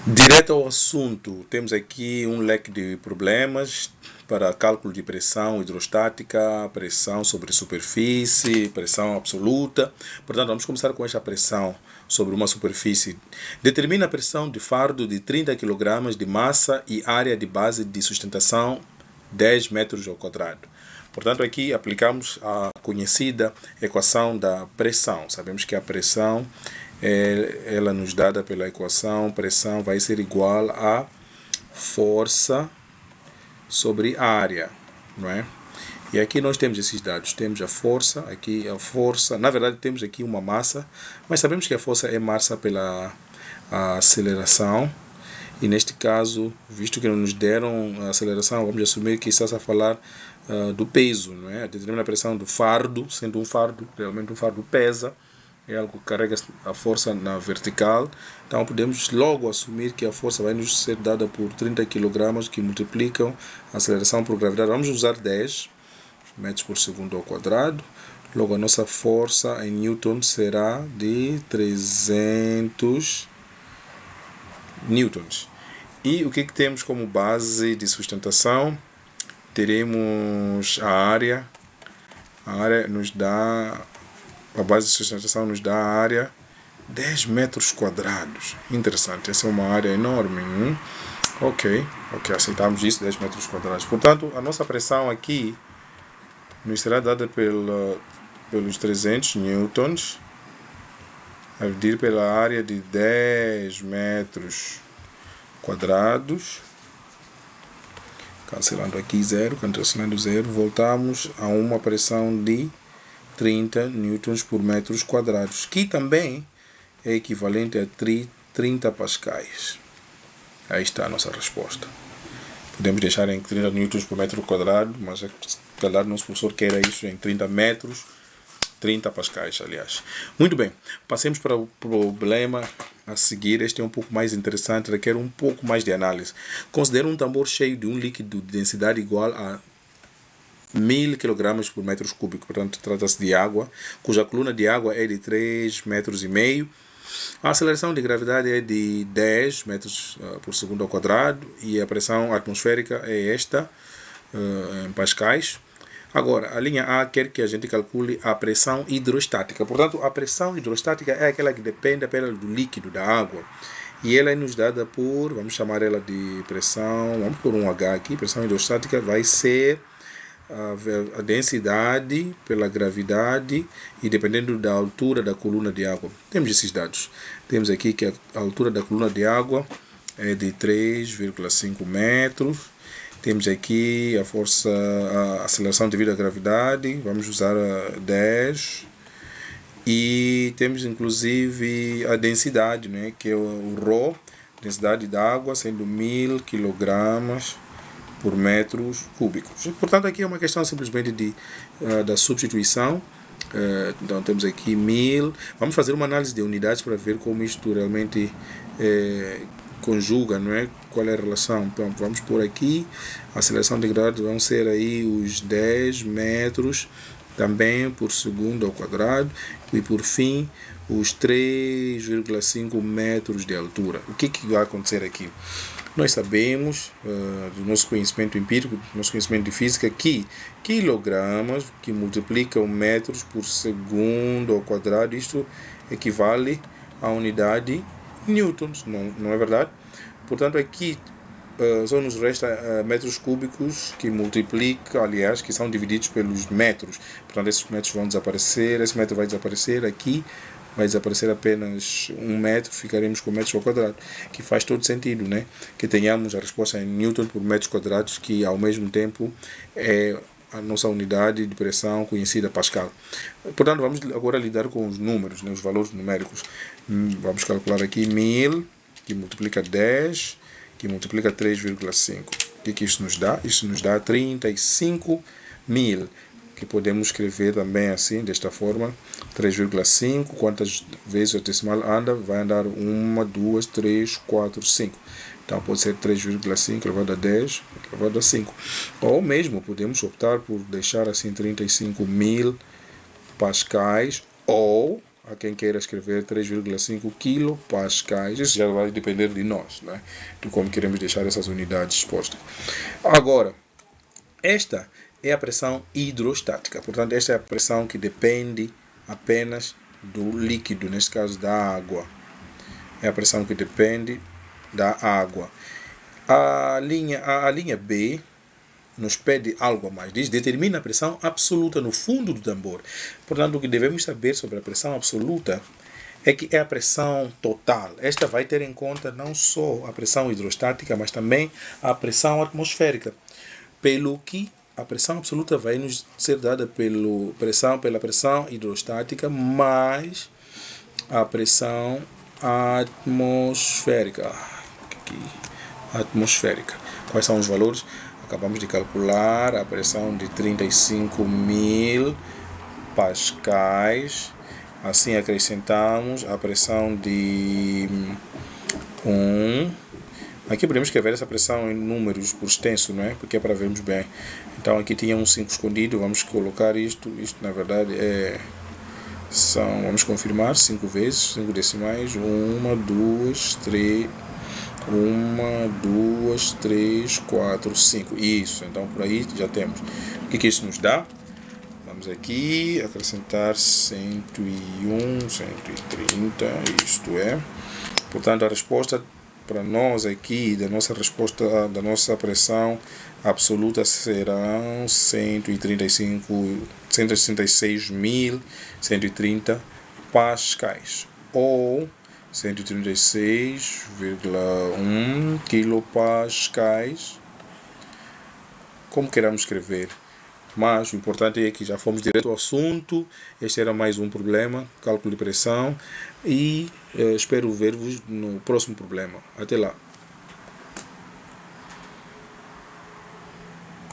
Direto ao assunto, temos aqui um leque de problemas para cálculo de pressão hidrostática, pressão sobre superfície, pressão absoluta. Portanto, vamos começar com esta pressão sobre uma superfície. Determina a pressão de fardo de 30 kg de massa e área de base de sustentação 10 metros ao quadrado. Portanto, aqui aplicamos a conhecida equação da pressão. Sabemos que a pressão ela nos dada pela equação, pressão vai ser igual a força sobre área, não é? E aqui nós temos esses dados, temos a força, aqui a força, na verdade temos aqui uma massa, mas sabemos que a força é massa pela aceleração, e neste caso, visto que não nos deram a aceleração, vamos assumir que está a falar do peso, não é? Determina a pressão do fardo, sendo um fardo, realmente um fardo pesa, é algo que carrega a força na vertical, então podemos logo assumir que a força vai nos ser dada por 30 kg que multiplicam a aceleração por gravidade. Vamos usar 10 metros por segundo ao quadrado, logo a nossa força em Newton será de 300 newtons. E o que temos como base de sustentação? Teremos a área nos dá... A base de sustentação nos dá a área 10 metros quadrados. Interessante, essa é uma área enorme. Ok, aceitamos isso, 10 metros quadrados. Portanto, a nossa pressão aqui nos será dada pelos 300 newtons a dividir pela área de 10 metros quadrados. Cancelando aqui zero, cancelando zero, voltamos a uma pressão de 30 newtons por metros quadrados, que também é equivalente a 30 pascais. Aí está a nossa resposta. Podemos deixar em 30 newtons por metro quadrado, mas se calhar nosso professor queira isso em 30 metros, 30 pascais, aliás. Muito bem, passemos para o problema a seguir. Este é um pouco mais interessante, requer um pouco mais de análise. Considera um tambor cheio de um líquido de densidade igual a 1000 kg por metro cúbico, portanto trata-se de água, cuja coluna de água é de 3,5 metros. A aceleração de gravidade é de 10 metros por segundo ao quadrado e a pressão atmosférica é esta, em pascais. Agora, a linha A quer que a gente calcule a pressão hidrostática. Portanto, a pressão hidrostática é aquela que depende apenas do líquido, da água. E ela é nos dada por, vamos chamar ela de pressão, vamos pôr um H aqui, pressão hidrostática vai ser a densidade pela gravidade e dependendo da altura da coluna de água. Temos esses dados. Temos aqui que a altura da coluna de água é de 3,5 metros. Temos aqui a força, a aceleração devido à gravidade, vamos usar 10. E temos inclusive a densidade, né, que é o ρ, densidade da água, sendo 1000 kg por metros cúbicos. Portanto, aqui é uma questão simplesmente da substituição. Então, temos aqui 1000. Vamos fazer uma análise de unidades para ver como isto realmente conjuga, não é? Qual é a relação. Então, vamos por aqui. A aceleração de gravidade vão ser aí os 10 metros também por segundo ao quadrado. E, por fim, os 3,5 metros de altura. O que vai acontecer aqui? Nós sabemos, do nosso conhecimento empírico, do nosso conhecimento de física, que quilogramas que multiplicam metros por segundo ao quadrado, isto equivale à unidade newtons, não é verdade? Portanto, aqui só nos resta metros cúbicos que multiplica, aliás, que são divididos pelos metros. Portanto, esses metros vão desaparecer, esse metro vai desaparecer aqui. Vai desaparecer apenas 1 metro, ficaremos com metros ao quadrado, que faz todo sentido, né? Que tenhamos a resposta em Newton por metros quadrados, que ao mesmo tempo é a nossa unidade de pressão conhecida, Pascal. Portanto, vamos agora lidar com os números, né? Os valores numéricos. Vamos calcular aqui 1000, que multiplica 10, que multiplica 3,5. O que isso nos dá? Isso nos dá 35.000. Que podemos escrever também assim, desta forma, 3,5, quantas vezes o decimal anda? Vai andar 1, 2, 3, 4, 5. Então pode ser 3,5 elevado a 10 elevado a 5. Ou mesmo podemos optar por deixar assim 35.000 pascais, ou há quem queira escrever 3,5 quilopascais. Isso já vai depender de nós, né? De como queremos deixar essas unidades expostas. Agora, esta é a pressão hidrostática. Portanto, esta é a pressão que depende apenas do líquido, neste caso da água. É a pressão que depende da água. A linha B nos pede algo a mais. Diz: determina a pressão absoluta no fundo do tambor. Portanto, o que devemos saber sobre a pressão absoluta é que é a pressão total. Esta vai ter em conta não só a pressão hidrostática, mas também a pressão atmosférica. Pelo que a pressão absoluta vai nos ser dada pela pressão hidrostática mais a pressão atmosférica. Quais são os valores? Acabamos de calcular a pressão de 35.000 pascais. Assim acrescentamos a pressão de 1. Aqui podemos escrever essa pressão em números por extenso, não é? Porque é para vermos bem. Então aqui tinha um 5 escondido, vamos colocar isto na verdade vamos confirmar 5 vezes, 5 decimais, 1, 2, 3, 4, 5. Isso, então por aí já temos. O que isso nos dá? Vamos aqui acrescentar 101, 130, isto é. Portanto, a resposta para nós aqui, da nossa pressão absoluta serão 166.130 pascais, ou 136,1 quilopascais, como queramos escrever. Mas o importante é que já fomos direto ao assunto. Este era mais um problema, cálculo de pressão, e espero ver-vos no próximo problema. Até lá.